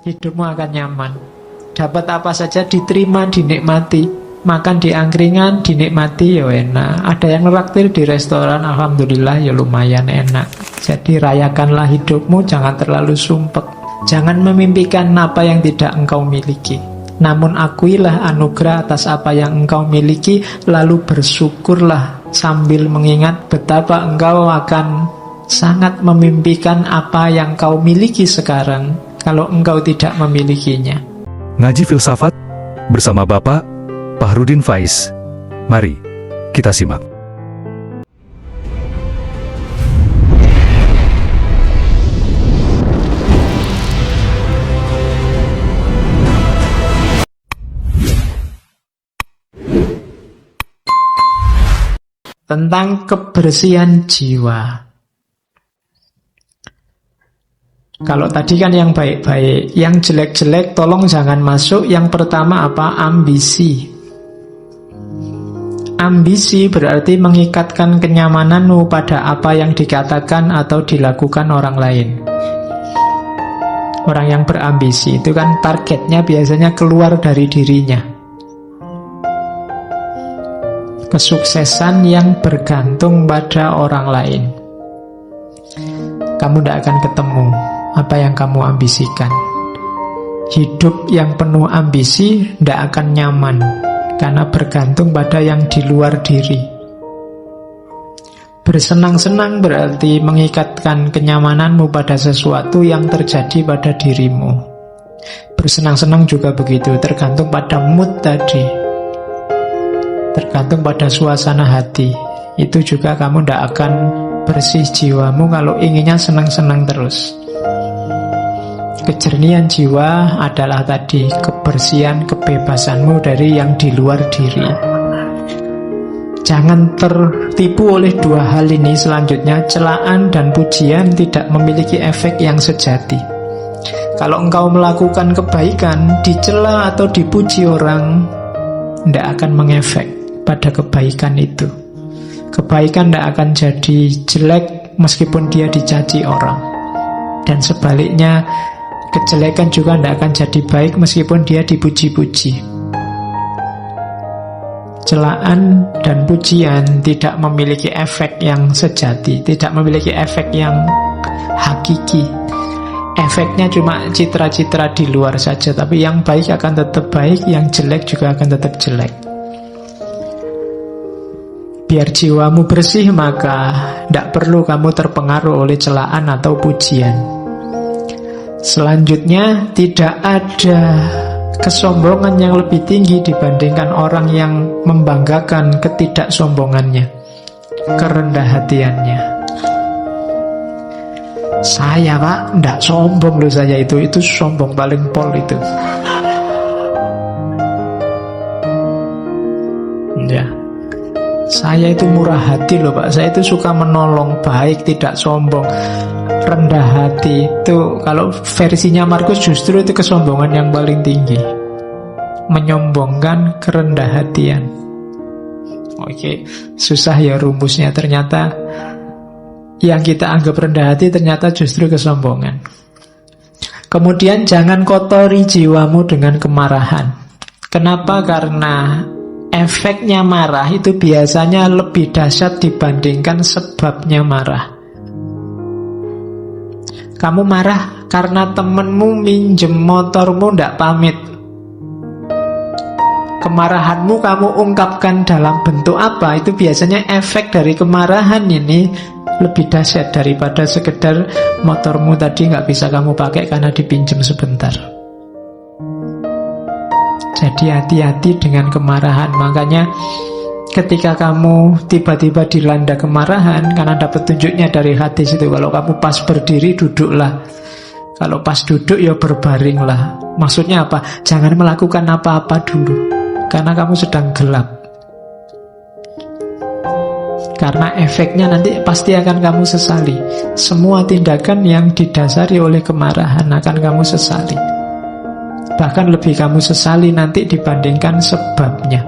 hidupmu akan nyaman. Dapat apa saja diterima, dinikmati. Makan di angkringan, dinikmati, ya enak. Ada yang neraktir di restoran, alhamdulillah, ya lumayan enak. Jadi rayakanlah hidupmu, jangan terlalu sumpek. Jangan memimpikan apa yang tidak engkau miliki. Namun akuilah anugerah atas apa yang engkau miliki, lalu bersyukurlah sambil mengingat betapa engkau akan sangat memimpikan apa yang kau miliki sekarang kalau engkau tidak memilikinya. Ngaji filsafat bersama Bapak Fahrudin Faiz. Mari kita simak. Tentang kebersihan jiwa. Kalau tadi kan yang baik-baik, yang jelek-jelek tolong jangan masuk. Yang pertama apa? Ambisi. Ambisi berarti mengikatkan kenyamananmu pada apa yang dikatakan atau dilakukan orang lain. Orang yang berambisi itu kan targetnya biasanya keluar dari dirinya. Kesuksesan yang bergantung pada orang lain. Kamu tidak akan ketemu apa yang kamu ambisikan. Hidup yang penuh ambisi tidak akan nyaman, karena bergantung pada yang di luar diri. Bersenang-senang berarti mengikatkan kenyamananmu pada sesuatu yang terjadi pada dirimu. Bersenang-senang juga begitu, tergantung pada mood tadi, tergantung pada suasana hati. Itu juga kamu tidak akan bersih jiwamu kalau inginnya senang-senang terus. Kejernihan jiwa adalah tadi kebersihan, kebebasanmu dari yang di luar diri. Jangan tertipu oleh dua hal ini selanjutnya. Celaan dan pujian tidak memiliki efek yang sejati. Kalau engkau melakukan kebaikan, dicela atau dipuji orang, tidak akan mengefek pada kebaikan itu. Kebaikan tidak akan jadi jelek meskipun dia dicaci orang. Dan sebaliknya, kejelekan juga tidak akan jadi baik meskipun dia dipuji-puji. Celaan dan pujian tidak memiliki efek yang sejati, tidak memiliki efek yang hakiki. Efeknya cuma citra-citra di luar saja, tapi yang baik akan tetap baik, yang jelek juga akan tetap jelek. Biar jiwamu bersih, maka tidak perlu kamu terpengaruh oleh celaan atau pujian. Selanjutnya, tidak ada kesombongan yang lebih tinggi dibandingkan orang yang membanggakan ketidaksombongannya, kerendah hatiannya. Saya pak, tidak sombong loh saya itu sombong paling pol itu. Ya, saya itu murah hati loh pak, saya itu suka menolong, baik, tidak sombong. Rendah hati itu kalau versinya Markus justru itu kesombongan yang paling tinggi, menyombongkan kerendah hatian. Oke, susah ya rumusnya. Ternyata yang kita anggap rendah hati ternyata justru kesombongan. Kemudian jangan kotori jiwamu dengan kemarahan. Kenapa? Karena efeknya marah itu biasanya lebih dahsyat dibandingkan sebabnya marah. Kamu marah karena temenmu minjem motormu ndak pamit. Kemarahanmu kamu ungkapkan dalam bentuk apa? Itu biasanya efek dari kemarahan ini lebih dahsyat daripada sekedar motormu tadi nggak bisa kamu pakai karena dipinjam sebentar. Jadi hati-hati dengan kemarahan. Makanya ketika kamu tiba-tiba dilanda kemarahan, karena dapat tunjuknya dari hadis itu, kalau kamu pas berdiri, duduklah. Kalau pas duduk, ya berbaringlah. Maksudnya apa? Jangan melakukan apa-apa dulu, karena kamu sedang gelap. Karena efeknya nanti pasti akan kamu sesali. Semua tindakan yang didasari oleh kemarahan akan kamu sesali. Bahkan lebih kamu sesali nanti dibandingkan sebabnya.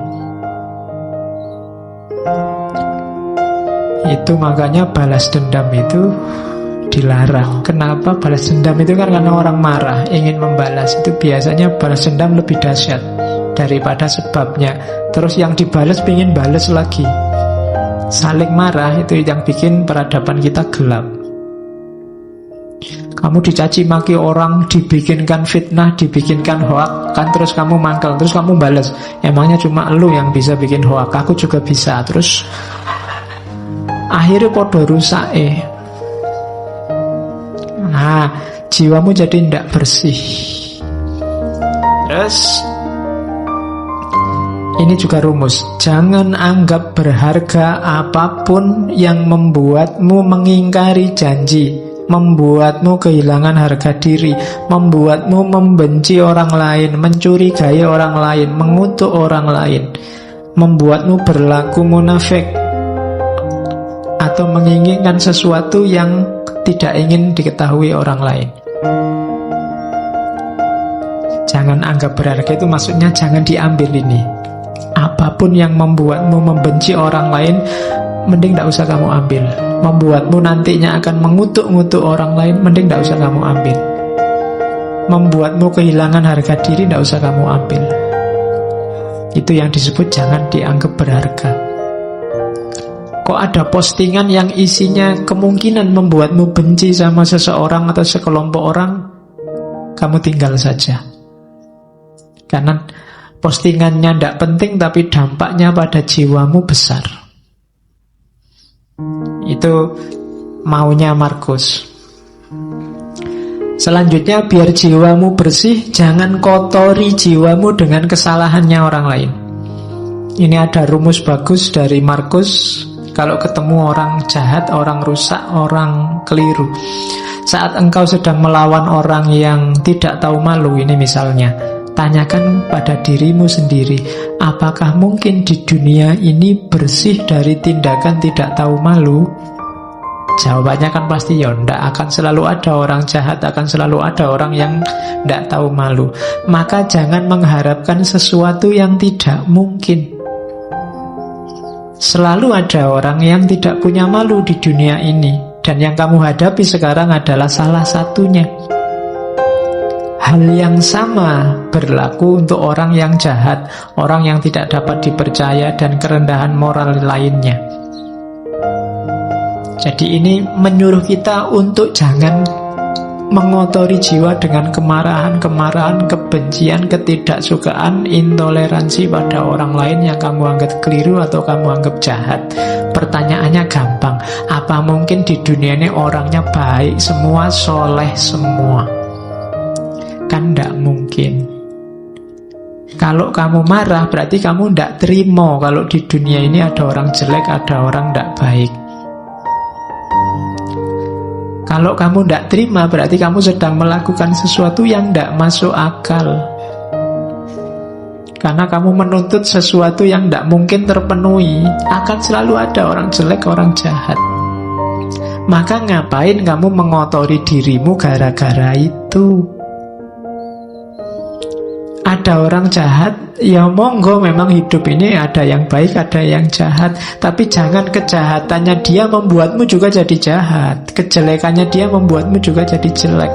Itu makanya balas dendam itu dilarang. Kenapa? Balas dendam itu kan karena orang marah, ingin membalas. Itu biasanya balas dendam lebih dahsyat daripada sebabnya. Terus yang dibalas pengen balas lagi. Saling marah itu yang bikin peradaban kita gelap. Kamu dicaci maki orang, dibikinkan fitnah, dibikinkan hoak, kan terus kamu mangkel, terus kamu balas. Emangnya cuma lu yang bisa bikin hoak, aku juga bisa. Terus akhirnya podo rusak. Nah, jiwamu jadi tidak bersih. Terus ini juga rumus. Jangan anggap berharga apapun yang membuatmu mengingkari janji, membuatmu kehilangan harga diri, membuatmu membenci orang lain, mencurigai orang lain, mengutuk orang lain, membuatmu berlaku munafik, atau menginginkan sesuatu yang tidak ingin diketahui orang lain. Jangan anggap berharga itu maksudnya jangan diambil ini. Apapun yang membuatmu membenci orang lain, mending tidak usah kamu ambil. Membuatmu nantinya akan mengutuk-ngutuk orang lain, mending tidak usah kamu ambil. Membuatmu kehilangan harga diri, tidak usah kamu ambil. Itu yang disebut jangan dianggap berharga. Kok ada postingan yang isinya kemungkinan membuatmu benci sama seseorang atau sekelompok orang, kamu tinggal saja. Karena postingannya tidak penting, tapi dampaknya pada jiwamu besar. Itu maunya Markus. Selanjutnya, biar jiwamu bersih, jangan kotori jiwamu dengan kesalahannya orang lain. Ini ada rumus bagus dari Markus. Kalau ketemu orang jahat, orang rusak, orang keliru, saat engkau sedang melawan orang yang tidak tahu malu, ini misalnya, tanyakan pada dirimu sendiri, apakah mungkin di dunia ini bersih dari tindakan tidak tahu malu? Jawabannya kan pasti ya ndak. Akan selalu ada orang jahat, akan selalu ada orang yang ndak tahu malu. Maka jangan mengharapkan sesuatu yang tidak mungkin. Selalu ada orang yang tidak punya malu di dunia ini, dan yang kamu hadapi sekarang adalah salah satunya. Hal yang sama berlaku untuk orang yang jahat, orang yang tidak dapat dipercaya, dan kerendahan moral lainnya. Jadi ini menyuruh kita untuk jangan mengotori jiwa dengan kemarahan, kebencian, ketidaksukaan, intoleransi pada orang lain yang kamu anggap keliru atau kamu anggap jahat. Pertanyaannya gampang, apa mungkin di dunia ini orangnya baik semua, soleh semua? Kan tidak mungkin. Kalau kamu marah berarti kamu tidak terima kalau di dunia ini ada orang jelek, ada orang tidak baik. Kalau kamu tidak terima berarti kamu sedang melakukan sesuatu yang tidak masuk akal. Karena kamu menuntut sesuatu yang tidak mungkin terpenuhi. Akan selalu ada orang jelek, orang jahat. Maka ngapain kamu mengotori dirimu gara-gara itu? Ada orang jahat, ya monggo, memang hidup ini ada yang baik, ada yang jahat. Tapi jangan kejahatannya dia membuatmu juga jadi jahat, kejelekannya dia membuatmu juga jadi jelek.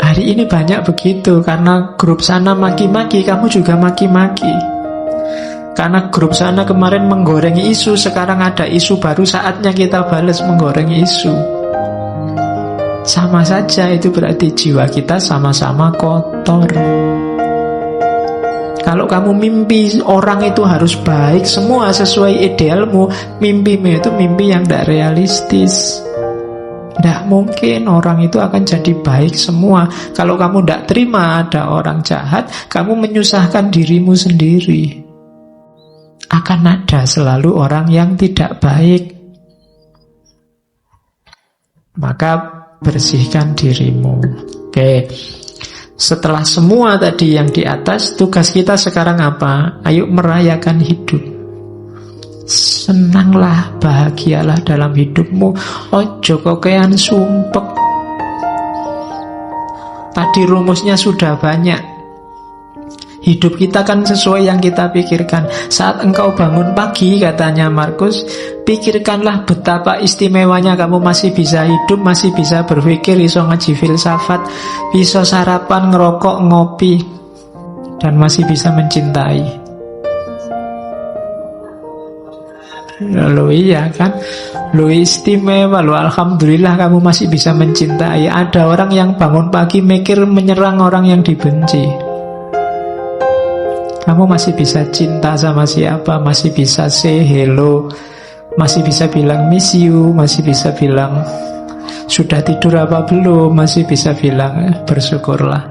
Hari ini banyak begitu. Karena grup sana maki-maki, kamu juga maki-maki. Karena grup sana kemarin menggorengi isu, sekarang ada isu baru, saatnya kita balas menggorengi isu. Sama saja, itu berarti jiwa kita sama-sama kotor. Kalau kamu mimpi orang itu harus baik semua sesuai idealmu, mimpimu itu mimpi yang tidak realistis. Tidak mungkin orang itu akan jadi baik semua. Kalau kamu tidak terima ada orang jahat, kamu menyusahkan dirimu sendiri. Akan ada selalu orang yang tidak baik. Maka bersihkan dirimu. Oke. Setelah semua tadi yang di atas, tugas kita sekarang apa? Ayo merayakan hidup. Senanglah, bahagialah dalam hidupmu. Ojo kokean sumpek. Tadi rumusnya sudah banyak. Hidup kita kan sesuai yang kita pikirkan. Saat engkau bangun pagi, katanya Markus, pikirkanlah betapa istimewanya kamu masih bisa hidup, masih bisa berpikir, iso ngaji filsafat, bisa sarapan, ngerokok, ngopi, dan masih bisa mencintai. Lalu iya kan, lu istimewa, lu alhamdulillah kamu masih bisa mencintai. Ada orang yang bangun pagi mikir menyerang orang yang dibenci. Kamu masih bisa cinta sama siapa, masih bisa say hello, masih bisa bilang miss you, masih bisa bilang sudah tidur apa belum, masih bisa bilang bersyukurlah.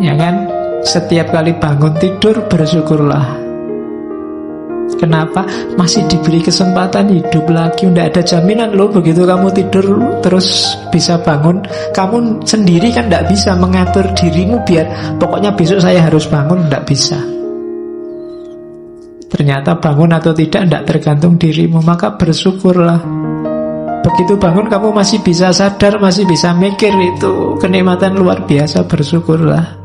Ya kan? Setiap kali bangun tidur bersyukurlah. Kenapa? Masih diberi kesempatan hidup lagi. Tidak ada jaminan loh begitu kamu tidur terus bisa bangun. Kamu sendiri kan tidak bisa mengatur dirimu biar pokoknya besok saya harus bangun. Tidak bisa. Ternyata bangun atau tidak tergantung dirimu. Maka bersyukurlah. Begitu bangun kamu masih bisa sadar, masih bisa mikir, itu kenikmatan luar biasa. Bersyukurlah.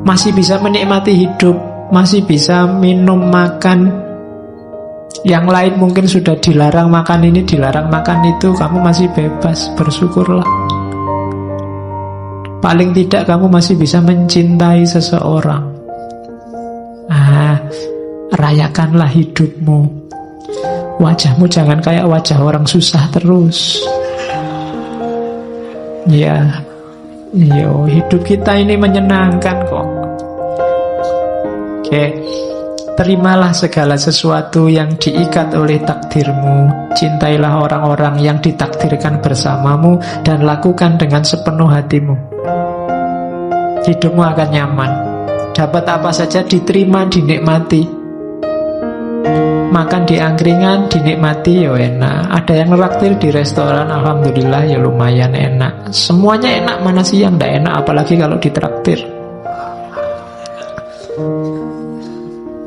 Masih bisa menikmati hidup, masih bisa minum, makan. Yang lain mungkin sudah dilarang makan ini, dilarang makan itu, kamu masih bebas, bersyukurlah. Paling tidak kamu masih bisa mencintai seseorang. Rayakanlah hidupmu. Wajahmu jangan kayak wajah orang susah terus. Ya, hidup kita ini menyenangkan kok. Oke. Terimalah segala sesuatu yang diikat oleh takdirmu. Cintailah orang-orang yang ditakdirkan bersamamu dan lakukan dengan sepenuh hatimu. Hidupmu akan nyaman. Dapat apa saja diterima, dinikmati. Makan di angkringan, dinikmati, ya enak. Ada yang neraktir di restoran, alhamdulillah, ya lumayan enak. Semuanya enak, mana sih yang tidak enak, apalagi kalau ditraktir.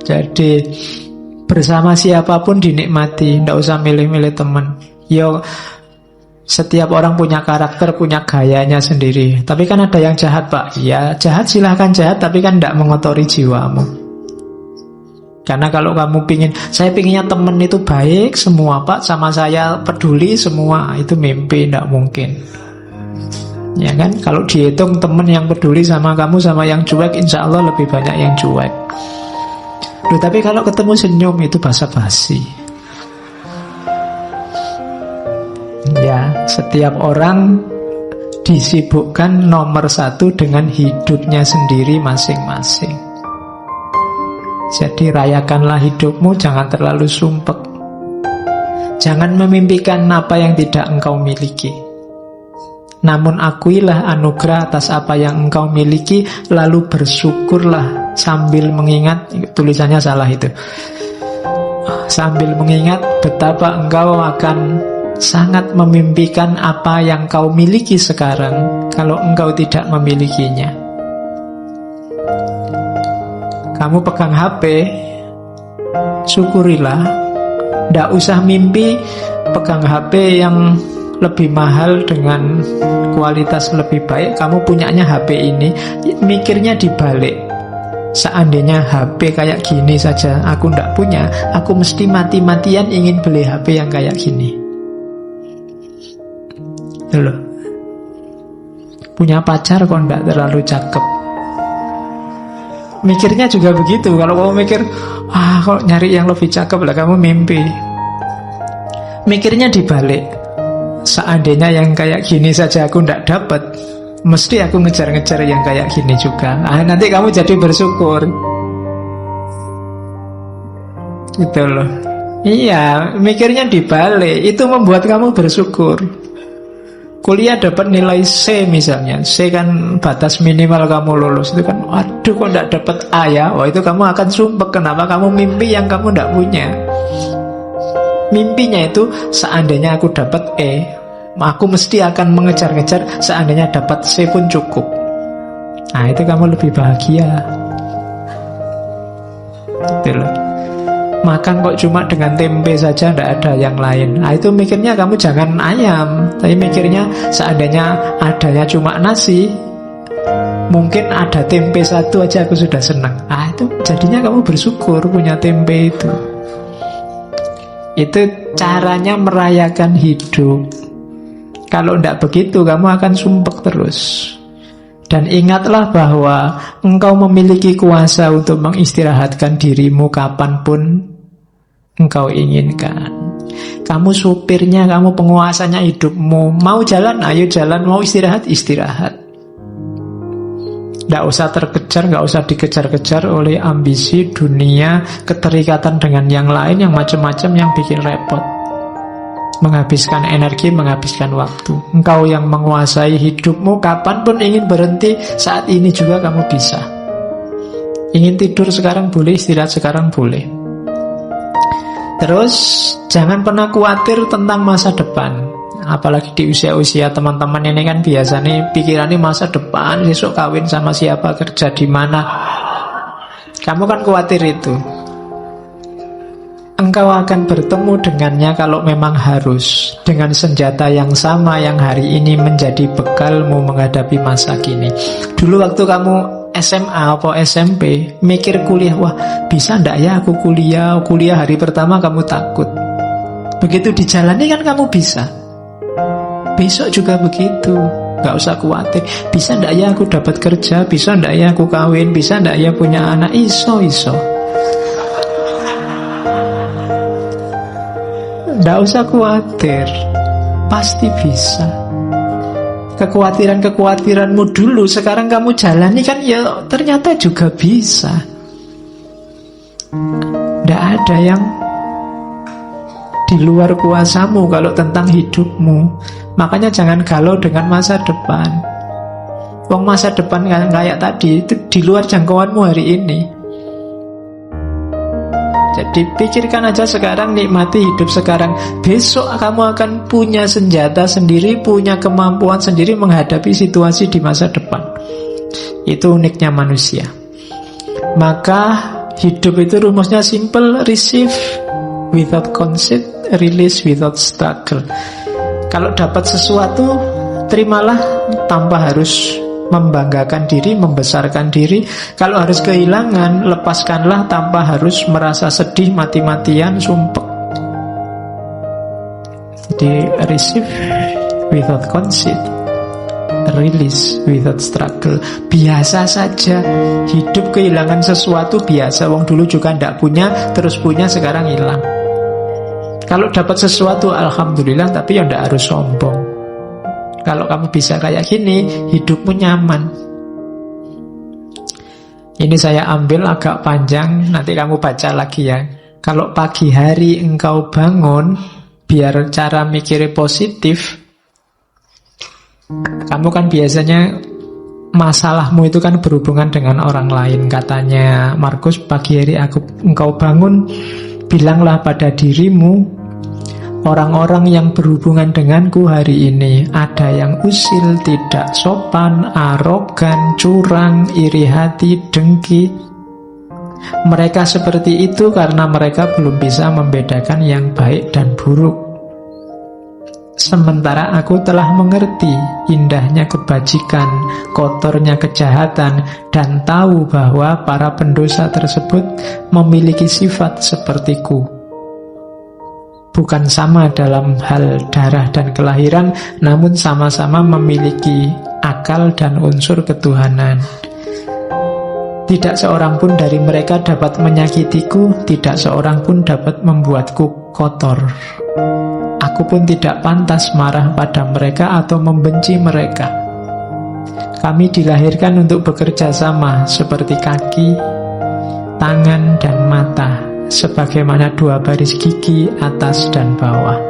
Jadi bersama siapapun dinikmati, tidak usah milih-milih teman. Yo, setiap orang punya karakter, punya gayanya sendiri. Tapi kan ada yang jahat, Pak. Ya, jahat silahkan jahat, tapi kan tidak mengotori jiwamu. Karena kalau kamu saya pinginnya teman itu baik semua, Pak, sama saya peduli semua, itu mimpi, tidak mungkin. Ya kan? Kalau dihitung teman yang peduli sama kamu sama yang cuek, insya Allah lebih banyak yang cuek. Loh, tapi kalau ketemu senyum itu basa-basi. Ya, setiap orang disibukkan nomor satu dengan hidupnya sendiri masing-masing. Jadi rayakanlah hidupmu, jangan terlalu sumpek. Jangan memimpikan apa yang tidak engkau miliki. Namun akuilah anugerah atas apa yang engkau miliki, lalu bersyukurlah sambil mengingat, tulisannya salah itu, sambil mengingat betapa engkau akan sangat memimpikan apa yang kau miliki sekarang kalau engkau tidak memilikinya. Kamu pegang HP, syukurilah. Tidak usah mimpi pegang HP yang lebih mahal dengan kualitas lebih baik. Kamu punyanya HP ini, mikirnya dibalik. Seandainya HP kayak gini saja aku ndak punya, aku mesti mati-matian ingin beli HP yang kayak gini. Loh, punya pacar kok ndak terlalu cakep. Mikirnya juga begitu. Kalau kamu mikir, kok nyari yang lebih cakep lah, kamu mimpi. Mikirnya dibalik. Seandainya yang kayak gini saja aku ndak dapat, mesti aku ngejar-ngejar yang kayak gini juga. Nanti kamu jadi bersyukur. Gitu loh. Iya, mikirnya dibalik. Itu membuat kamu bersyukur. Kuliah dapat nilai C misalnya. C kan batas minimal kamu lulus. Itu kan, waduh kok ndak dapat A ya. Itu kamu akan sumpek. Kenapa? Kamu mimpi yang kamu ndak punya. Mimpinya itu, seandainya aku dapat E, aku mesti akan mengejar-ngejar. Seandainya dapat C pun cukup. Nah, itu kamu lebih bahagia. Gitu loh. Makan kok cuma dengan tempe saja, tidak ada yang lain. Nah, itu mikirnya kamu jangan ayam, tapi mikirnya seandainya adanya cuma nasi, Mungkin ada tempe satu aja aku sudah senang. Itu jadinya kamu bersyukur punya tempe itu. Itu caranya merayakan hidup. Kalau tidak begitu, kamu akan sumpek terus. Dan ingatlah bahwa engkau memiliki kuasa untuk mengistirahatkan dirimu kapanpun engkau inginkan. Kamu supirnya, kamu penguasanya hidupmu. Mau jalan, ayo jalan. Mau istirahat, istirahat. Tidak usah terkejar, tidak usah dikejar-kejar oleh ambisi, dunia, keterikatan dengan yang lain, yang macam-macam, yang bikin repot. Menghabiskan energi, menghabiskan waktu. Engkau yang menguasai hidupmu, kapanpun ingin berhenti, saat ini juga kamu bisa. Ingin tidur sekarang boleh, istirahat sekarang boleh. Terus, jangan pernah khawatir tentang masa depan. Apalagi di usia-usia teman-teman ini kan biasanya pikirannya masa depan, besok kawin sama siapa, kerja di mana. Kamu kan khawatir itu. Engkau akan bertemu dengannya kalau memang harus, dengan senjata yang sama yang hari ini menjadi bekalmu menghadapi masa kini. Dulu waktu kamu SMA atau SMP mikir kuliah, wah bisa ndak ya aku kuliah hari pertama kamu takut. Begitu dijalani kan kamu bisa. Besok juga begitu, gak usah khawatir. Bisa ndak ya aku dapat kerja, bisa ndak ya aku kawin, bisa ndak ya punya anak. Iso. Nggak usah khawatir, pasti bisa. Kekhawatiranmu dulu sekarang kamu jalani kan ya ternyata juga bisa. Nggak ada yang di luar kuasamu kalau tentang hidupmu. Makanya jangan galau dengan masa depan. Wong masa depan kayak tadi itu di luar jangkauanmu hari ini. Jadi pikirkan aja sekarang, nikmati hidup sekarang. Besok kamu akan punya senjata sendiri, punya kemampuan sendiri menghadapi situasi di masa depan. Itu uniknya manusia. Maka hidup itu rumusnya simple, receive without conceit, release without struggle. Kalau dapat sesuatu, terimalah tanpa harus membanggakan diri, membesarkan diri. Kalau harus kehilangan, lepaskanlah tanpa harus merasa sedih, mati-matian, sumpek. Jadi receive without conceit, release without struggle. Biasa saja. Hidup kehilangan sesuatu biasa. Wong dulu juga ndak punya, terus punya, sekarang hilang. Kalau dapat sesuatu, alhamdulillah, tapi ya ndak harus sombong. Kalau kamu bisa kayak gini, hidupmu nyaman. Ini saya ambil agak panjang, nanti kamu baca lagi ya. Kalau pagi hari engkau bangun, biar cara mikirnya positif. Kamu kan biasanya masalahmu itu kan berhubungan dengan orang lain. Katanya Markus, pagi hari engkau bangun, bilanglah pada dirimu, orang-orang yang berhubungan denganku hari ini, ada yang usil, tidak sopan, arogan, curang, iri hati, dengki. Mereka seperti itu karena mereka belum bisa membedakan yang baik dan buruk. Sementara aku telah mengerti indahnya kebajikan, kotornya kejahatan, dan tahu bahwa para pendosa tersebut memiliki sifat sepertiku. Bukan sama dalam hal darah dan kelahiran, namun sama-sama memiliki akal dan unsur ketuhanan. Tidak seorang pun dari mereka dapat menyakitiku, tidak seorang pun dapat membuatku kotor. Aku pun tidak pantas marah pada mereka atau membenci mereka. Kami dilahirkan untuk bekerja sama seperti kaki, tangan, dan mata, sebagaimana dua baris gigi atas dan bawah.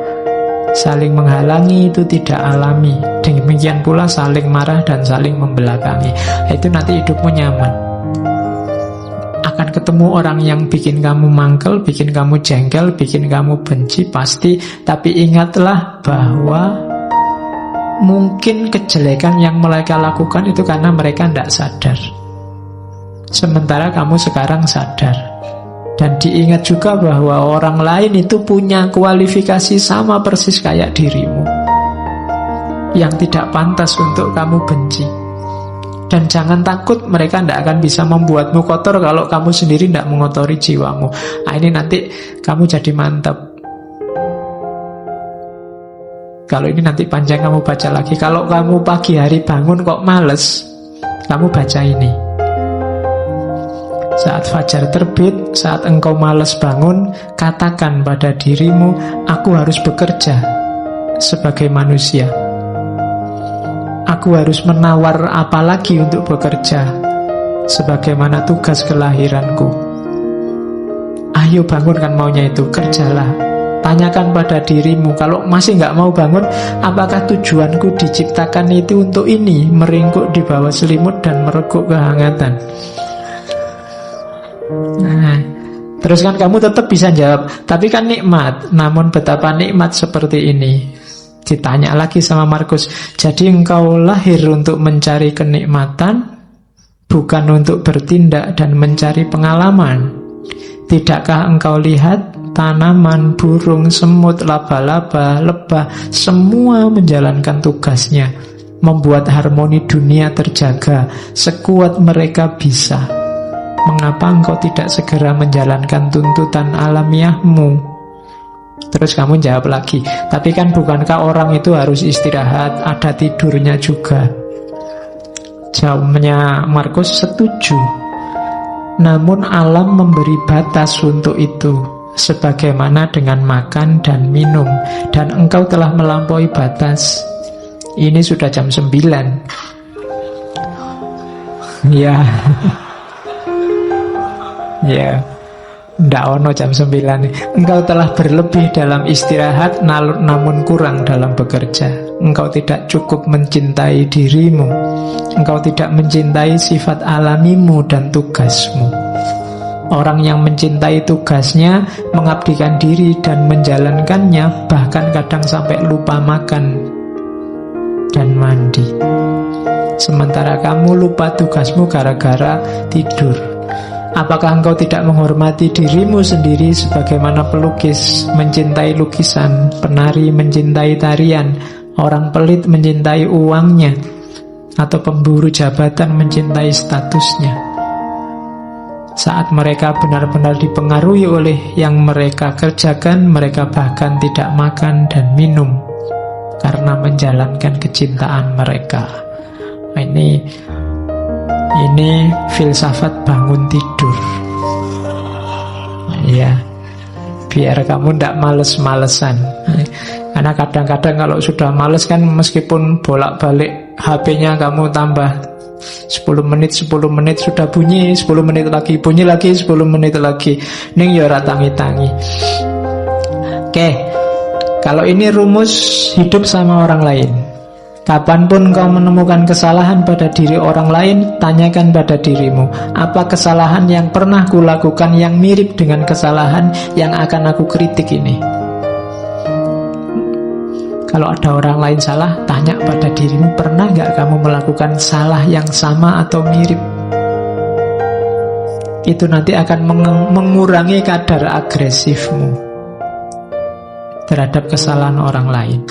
Saling menghalangi itu tidak alami. Demikian pula saling marah dan saling membelakangi. Itu nanti hidupmu nyaman. Akan ketemu orang yang bikin kamu mangkel, bikin kamu jengkel, bikin kamu benci, pasti. Tapi ingatlah bahwa mungkin kejelekan yang mereka lakukan itu karena mereka tidak sadar. Sementara kamu sekarang sadar. Dan diingat juga bahwa orang lain itu punya kualifikasi sama persis kayak dirimu, yang tidak pantas untuk kamu benci. Dan jangan takut mereka tidak akan bisa membuatmu kotor kalau kamu sendiri tidak mengotori jiwamu. Nah, ini nanti kamu jadi mantap. Kalau ini nanti panjang kamu baca lagi. Kalau kamu pagi hari bangun kok males, kamu baca ini. Saat fajar terbit, saat engkau malas bangun, katakan pada dirimu, aku harus bekerja sebagai manusia. Aku harus menawar apa lagi untuk bekerja, sebagaimana tugas kelahiranku. Ayo bangunkan maunya itu, kerjalah. Tanyakan pada dirimu, kalau masih nggak mau bangun, apakah tujuanku diciptakan itu untuk ini, meringkuk di bawah selimut dan mereguk kehangatan. Nah, terus kan kamu tetap bisa jawab, tapi kan nikmat. Namun betapa nikmat seperti ini. Ditanya lagi sama Markus, jadi engkau lahir untuk mencari kenikmatan, bukan untuk bertindak dan mencari pengalaman. Tidakkah engkau lihat tanaman, burung, semut, laba-laba, lebah, semua menjalankan tugasnya, membuat harmoni dunia terjaga sekuat mereka bisa. Mengapa engkau tidak segera menjalankan tuntutan alamiahmu? Terus kamu jawab lagi, tapi kan bukankah orang itu harus istirahat, ada tidurnya juga? Jawabnya Markus, setuju. Namun alam memberi batas untuk itu, sebagaimana dengan makan dan minum, dan engkau telah melampaui batas. Ini sudah jam 9. Ya. Ya. Ndak ono jam 9. Engkau telah berlebih dalam istirahat, namun kurang dalam bekerja. Engkau tidak cukup mencintai dirimu. Engkau tidak mencintai sifat alamimu dan tugasmu. Orang yang mencintai tugasnya, mengabdikan diri dan menjalankannya, bahkan kadang sampai lupa makan dan mandi. Sementara kamu lupa tugasmu gara-gara tidur. Apakah engkau tidak menghormati dirimu sendiri sebagaimana pelukis mencintai lukisan, penari mencintai tarian, orang pelit mencintai uangnya, atau pemburu jabatan mencintai statusnya? Saat mereka benar-benar dipengaruhi oleh yang mereka kerjakan, mereka bahkan tidak makan dan minum karena menjalankan kecintaan mereka. Ini filsafat bangun tidur. Ya, biar kamu tidak males-malesan. Karena kadang-kadang kalau sudah males kan, meskipun bolak-balik HP-nya kamu tambah 10 menit sudah bunyi, 10 menit lagi bunyi lagi, 10 menit lagi. Ning ya ora tangi-tangi. Oke. Kalau ini rumus hidup sama orang lain. Kapanpun kau menemukan kesalahan pada diri orang lain, tanyakan pada dirimu, apa kesalahan yang pernah kulakukan yang mirip dengan kesalahan yang akan aku kritik ini? Kalau ada orang lain salah, tanya pada dirimu, pernah nggak kamu melakukan salah yang sama atau mirip? Itu nanti akan mengurangi kadar agresifmu terhadap kesalahan orang lain.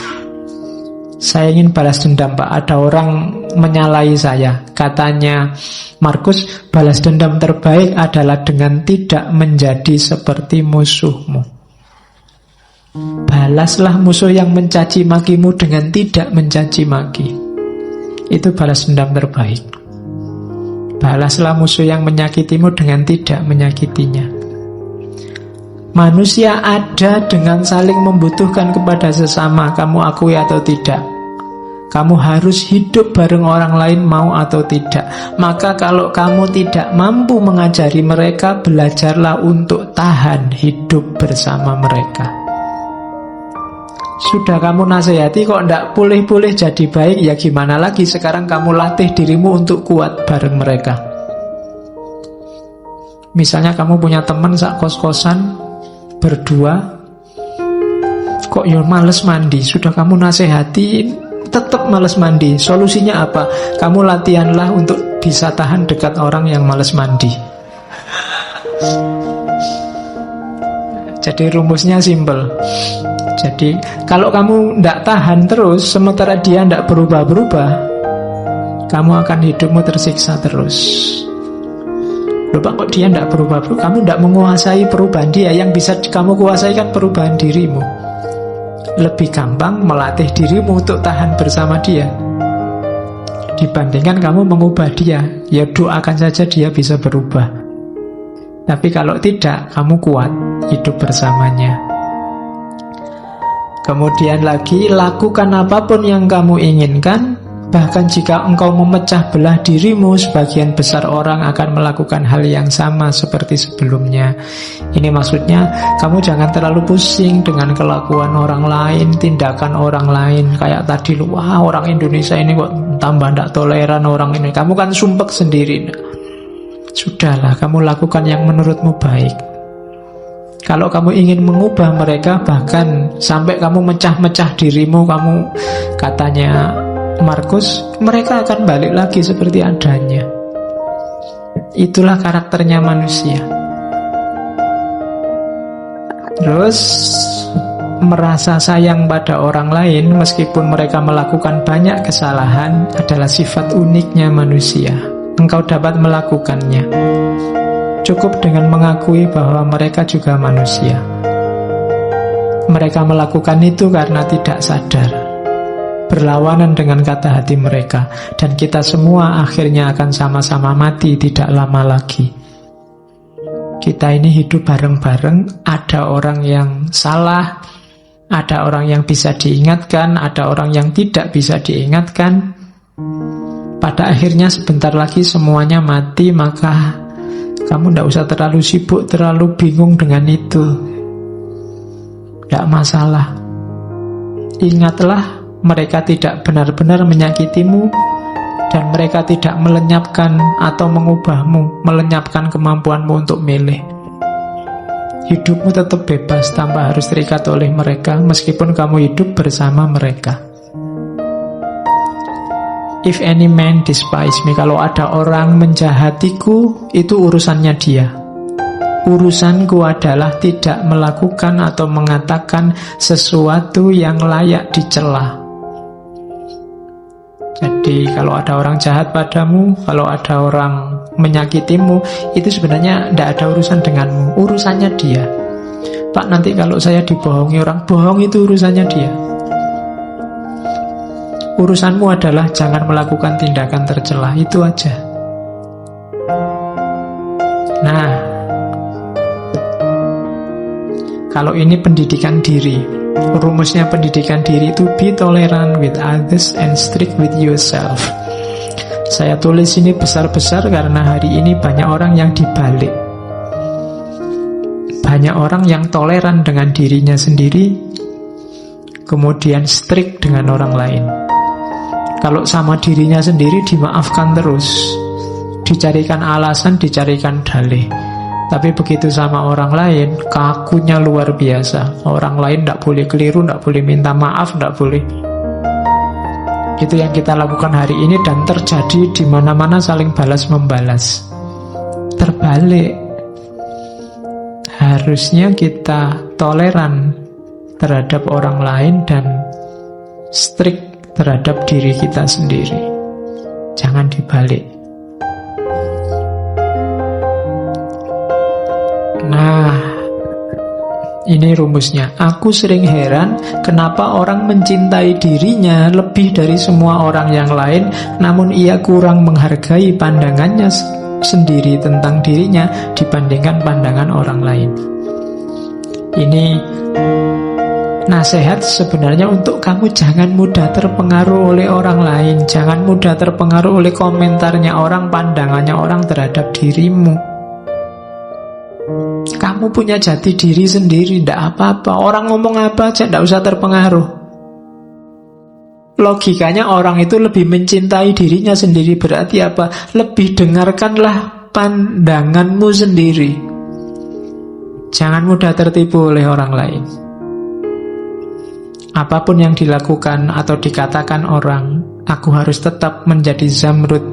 Saya ingin balas dendam, Pak. Ada orang menyalahi saya. Katanya Markus, balas dendam terbaik adalah dengan tidak menjadi seperti musuhmu. Balaslah musuh yang mencaci makimu dengan tidak mencaci maki. Itu balas dendam terbaik. Balaslah musuh yang menyakitimu dengan tidak menyakitinya. Manusia ada dengan saling membutuhkan kepada sesama, kamu akui atau tidak. Kamu harus hidup bareng orang lain, mau atau tidak. Maka kalau kamu tidak mampu mengajari mereka, belajarlah untuk tahan hidup bersama mereka. Sudah kamu nasihati kok tidak pulih-pulih jadi baik, ya gimana lagi? Sekarang kamu latih dirimu untuk kuat bareng mereka. Misalnya kamu punya teman sak kos-kosan berdua, kok ya males mandi. Sudah kamu nasihati, tetap males mandi. Solusinya apa? Kamu latihanlah untuk bisa tahan dekat orang yang males mandi. Jadi rumusnya simple. Jadi kalau kamu tidak tahan terus, sementara dia tidak berubah-berubah, kamu akan hidupmu tersiksa terus. Loh Pak, kok dia tidak berubah? Kamu tidak menguasai perubahan dia. Yang bisa kamu kuasai kan perubahan dirimu. Lebih gampang melatih dirimu untuk tahan bersama dia dibandingkan kamu mengubah dia. Ya doakan saja dia bisa berubah. Tapi kalau tidak, kamu kuat hidup bersamanya. Kemudian lagi, lakukan apapun yang kamu inginkan. Bahkan jika engkau memecah belah dirimu, sebagian besar orang akan melakukan hal yang sama seperti sebelumnya. Ini maksudnya, kamu jangan terlalu pusing dengan kelakuan orang lain, tindakan orang lain. Kayak tadi, wah orang Indonesia ini kok tambah tidak toleran orang ini. Kamu kan sumpek sendiri. Sudahlah, kamu lakukan yang menurutmu baik. Kalau kamu ingin mengubah mereka, bahkan sampai kamu mecah-mecah dirimu, kamu katanya Markus, mereka akan balik lagi seperti adanya. Itulah karakternya manusia. Terus merasa sayang pada orang lain meskipun mereka melakukan banyak kesalahan adalah sifat uniknya manusia. Engkau dapat melakukannya. Cukup dengan mengakui bahwa mereka juga manusia. Mereka melakukan itu karena tidak sadar, berlawanan dengan kata hati mereka. Dan kita semua akhirnya akan sama-sama mati tidak lama lagi. Kita ini hidup bareng-bareng. Ada orang yang salah, ada orang yang bisa diingatkan, ada orang yang tidak bisa diingatkan. Pada akhirnya sebentar lagi semuanya mati. Maka kamu tidak usah terlalu sibuk, terlalu bingung dengan itu. Tidak masalah. Ingatlah, mereka tidak benar-benar menyakitimu, dan mereka tidak melenyapkan atau mengubahmu, melenyapkan kemampuanmu untuk milih. Hidupmu tetap bebas tanpa harus terikat oleh mereka, meskipun kamu hidup bersama mereka. If any man despise me, kalau ada orang menjahatiku, itu urusannya dia. Urusanku adalah tidak melakukan atau mengatakan sesuatu yang layak dicela. Jadi kalau ada orang jahat padamu, kalau ada orang menyakitimu, itu sebenarnya tidak ada urusan denganmu, urusannya dia. Pak, nanti kalau saya dibohongi orang, bohong itu urusannya dia. Urusanmu adalah jangan melakukan tindakan tercela, itu aja. Nah, kalau ini pendidikan diri, rumusnya pendidikan diri itu be tolerant with others and strict with yourself. Saya tulis ini besar-besar karena hari ini banyak orang yang dibalik. Banyak orang yang toleran dengan dirinya sendiri, kemudian strict dengan orang lain. Kalau sama dirinya sendiri dimaafkan terus, dicarikan alasan, dicarikan dalih. Tapi begitu sama orang lain, kakunya luar biasa. Orang lain tidak boleh keliru, tidak boleh minta maaf, tidak boleh. Itu yang kita lakukan hari ini, dan terjadi di mana-mana saling balas-membalas. Terbalik. Harusnya kita toleran terhadap orang lain dan strict terhadap diri kita sendiri. Jangan dibalik. Nah, ini rumusnya. Aku sering heran kenapa orang mencintai dirinya lebih dari semua orang yang lain, namun ia kurang menghargai pandangannya sendiri tentang dirinya dibandingkan pandangan orang lain. Ini nasihat sebenarnya untuk kamu jangan mudah terpengaruh oleh orang lain. Jangan mudah terpengaruh oleh komentarnya orang, pandangannya orang terhadap dirimu. Kamu punya jati diri sendiri, tidak apa-apa. Orang ngomong apa aja, tidak usah terpengaruh. Logikanya orang itu lebih mencintai dirinya sendiri. Berarti apa? Lebih dengarkanlah pandanganmu sendiri. Jangan mudah tertipu oleh orang lain. Apapun yang dilakukan atau dikatakan orang, aku harus tetap menjadi Zamrud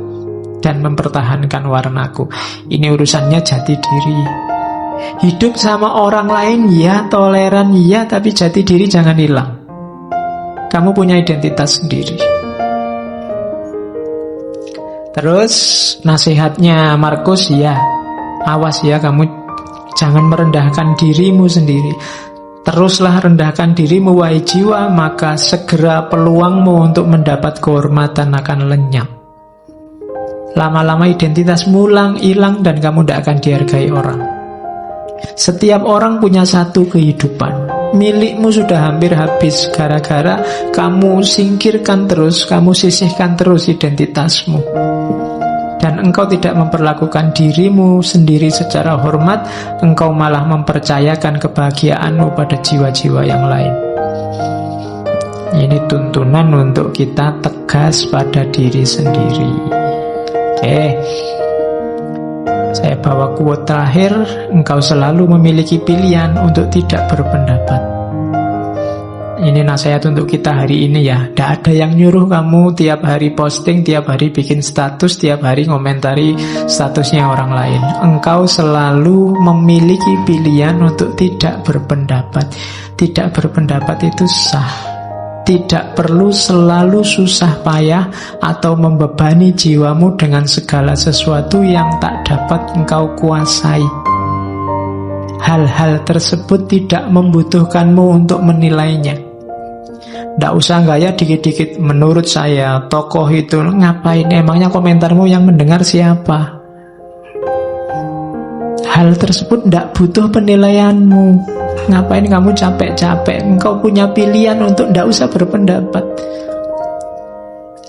dan mempertahankan warnaku. Ini urusannya jati diri. Hidup sama orang lain ya, toleran ya, tapi jati diri jangan hilang. Kamu punya identitas sendiri. Terus nasihatnya Markus, ya, awas ya, kamu jangan merendahkan dirimu sendiri. Teruslah rendahkan dirimu wahai jiwa, maka segera peluangmu untuk mendapat kehormatan akan lenyap. Lama-lama identitasmu hilang dan kamu tidak akan dihargai orang. Setiap orang punya satu kehidupan. Milikmu sudah hampir habis gara-gara kamu singkirkan terus, kamu sisihkan terus identitasmu. Dan engkau tidak memperlakukan dirimu sendiri secara hormat, engkau malah mempercayakan kebahagiaanmu pada jiwa-jiwa yang lain. Ini tuntunan untuk kita tegas pada diri sendiri. Oke. Saya bawa quote terakhir, engkau selalu memiliki pilihan untuk tidak berpendapat. Ini nasihat untuk kita hari ini ya. Tidak ada yang nyuruh kamu tiap hari posting, tiap hari bikin status, tiap hari ngomentari statusnya orang lain. Engkau selalu memiliki pilihan untuk tidak berpendapat. Tidak berpendapat itu sah. Tidak perlu selalu susah payah atau membebani jiwamu dengan segala sesuatu yang tak dapat engkau kuasai. Hal-hal tersebut tidak membutuhkanmu untuk menilainya. Tidak usah gaya dikit-dikit. Menurut saya, tokoh itu ngapain? Emangnya komentarmu yang mendengar siapa? Hal tersebut tidak butuh penilaianmu. Ngapain kamu capek-capek? Engkau punya pilihan untuk tidak usah berpendapat.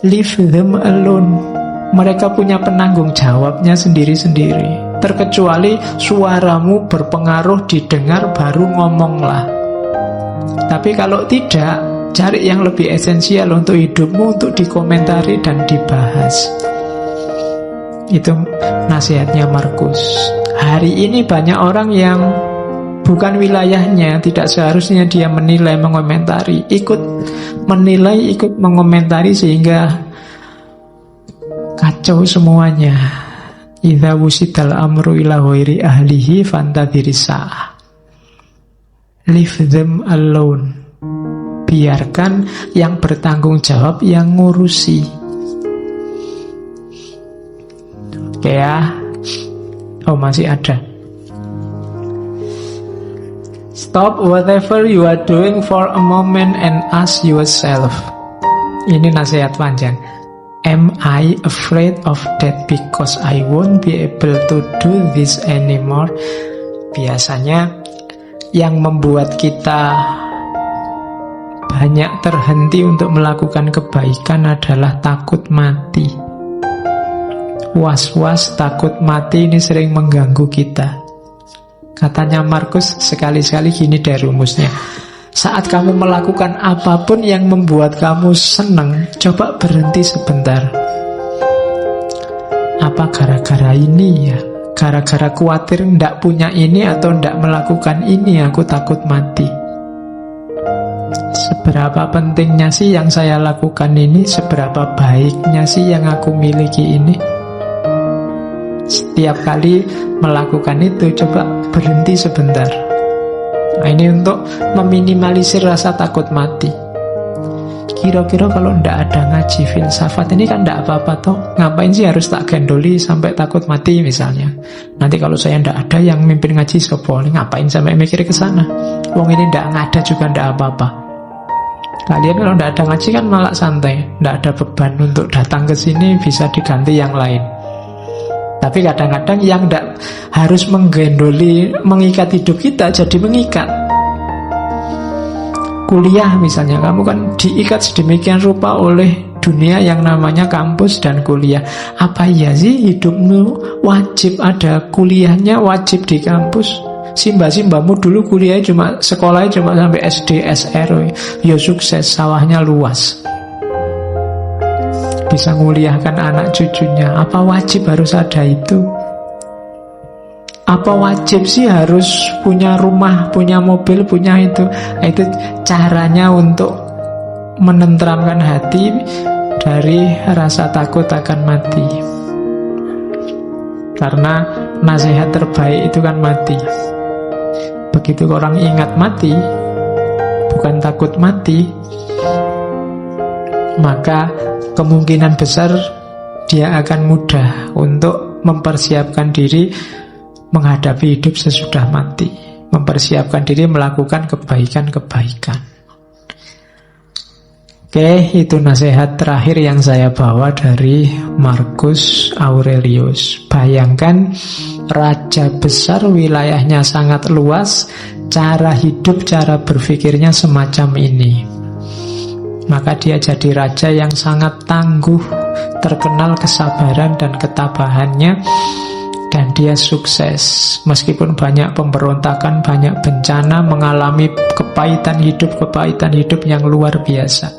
Leave them alone. Mereka punya penanggung jawabnya sendiri-sendiri. Terkecuali suaramu berpengaruh didengar, baru ngomonglah. Tapi kalau tidak, cari yang lebih esensial untuk hidupmu, untuk dikomentari dan dibahas. Itu nasihatnya Markus. Hari ini banyak orang yang bukan wilayahnya, tidak seharusnya dia menilai, mengomentari, ikut menilai, ikut mengomentari, sehingga kacau semuanya. Idza wusidal amru ila ghairi ahlihi fantadhiri sa'ah. Leave them alone. Biarkan yang bertanggung jawab yang ngurusi. Oke ya. Oh, masih ada. Stop whatever you are doing for a moment and ask yourself. Ini nasihat panjang. Am I afraid of death because I won't be able to do this anymore? Biasanya yang membuat kita banyak terhenti untuk melakukan kebaikan adalah takut mati. Was-was takut mati ini sering mengganggu kita. Katanya Markus, sekali-sekali gini deh rumusnya. Saat kamu melakukan apapun yang membuat kamu senang, coba berhenti sebentar. Apa gara-gara ini ya? Gara-gara khawatir ndak punya ini atau ndak melakukan ini, aku takut mati. Seberapa pentingnya sih yang saya lakukan ini? Seberapa baiknya sih yang aku miliki ini? Setiap kali melakukan itu, coba berhenti sebentar. Nah, ini untuk meminimalisir rasa takut mati. Kira-kira kalau ndak ada ngaji filsafat ini kan ndak apa-apa toh. Ngapain sih harus tak gendoli sampai takut mati misalnya? Nanti kalau saya ndak ada yang mimpin ngaji sopo, ngapain sampai mikir ke sana? Wong ini ndak ada juga ndak apa-apa. Kalian kalau ndak ada ngaji kan malah santai, ndak ada beban untuk datang ke sini, bisa diganti yang lain. Tapi kadang-kadang yang tidak harus menggendoli, mengikat hidup kita, jadi mengikat. Kuliah misalnya, kamu kan diikat sedemikian rupa oleh dunia yang namanya kampus dan kuliah. Apa iya sih hidupmu wajib ada kuliahnya, wajib di kampus? Simba-simbamu dulu kuliahnya sekolahnya cuma sampai SD, SR, ya sukses, sawahnya luas, bisa nguliahkan anak cucunya. Apa wajib harus ada itu? Apa wajib sih harus punya rumah, punya mobil, punya itu? Itu caranya untuk menenteramkan hati dari rasa takut akan mati. Karena nasihat terbaik itu kan mati. Begitu orang ingat mati, bukan takut mati, maka kemungkinan besar dia akan mudah untuk mempersiapkan diri menghadapi hidup sesudah mati, mempersiapkan diri melakukan kebaikan-kebaikan. Oke, itu nasihat terakhir yang saya bawa dari Marcus Aurelius. Bayangkan raja besar, wilayahnya sangat luas, cara hidup, cara berpikirnya semacam ini. Maka dia jadi raja yang sangat tangguh, terkenal kesabaran dan ketabahannya, dan dia sukses. Meskipun banyak pemberontakan, banyak bencana, mengalami kepahitan hidup yang luar biasa.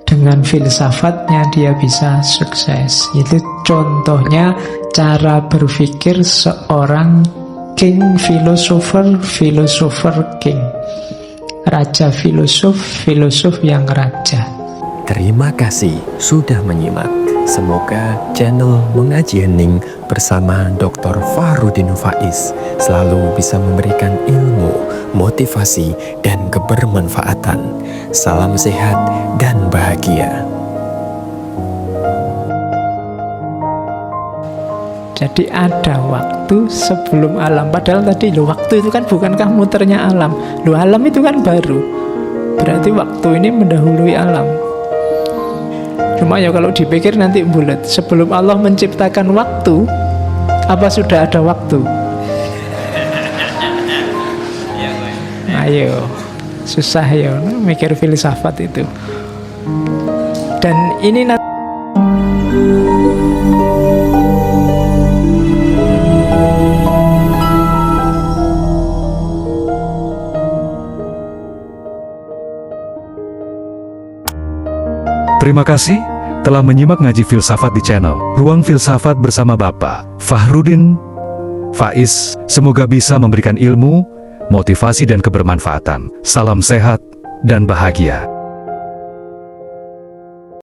Dengan filsafatnya dia bisa sukses. Itu contohnya cara berpikir seorang king philosopher king. Raja filosof yang raja. Terima kasih sudah menyimak. Semoga channel Mengaji Hening bersama Dr. Fahrudin Faiz selalu bisa memberikan ilmu, motivasi, dan kebermanfaatan. Salam sehat dan bahagia. Jadi ada waktu sebelum alam. Padahal tadi waktu itu kan bukankah muternya alam. Alam itu kan baru. Berarti waktu ini mendahului alam. Cuma ya kalau dipikir nanti bulat. Sebelum Allah menciptakan waktu, apa sudah ada waktu? Ayo, susah ya mikir filsafat itu. Dan ini nanti Terima kasih telah menyimak ngaji filsafat di channel Ruang Filsafat bersama Bapak Fahrudin Faiz. Semoga bisa memberikan ilmu, motivasi, dan kebermanfaatan. Salam sehat dan bahagia.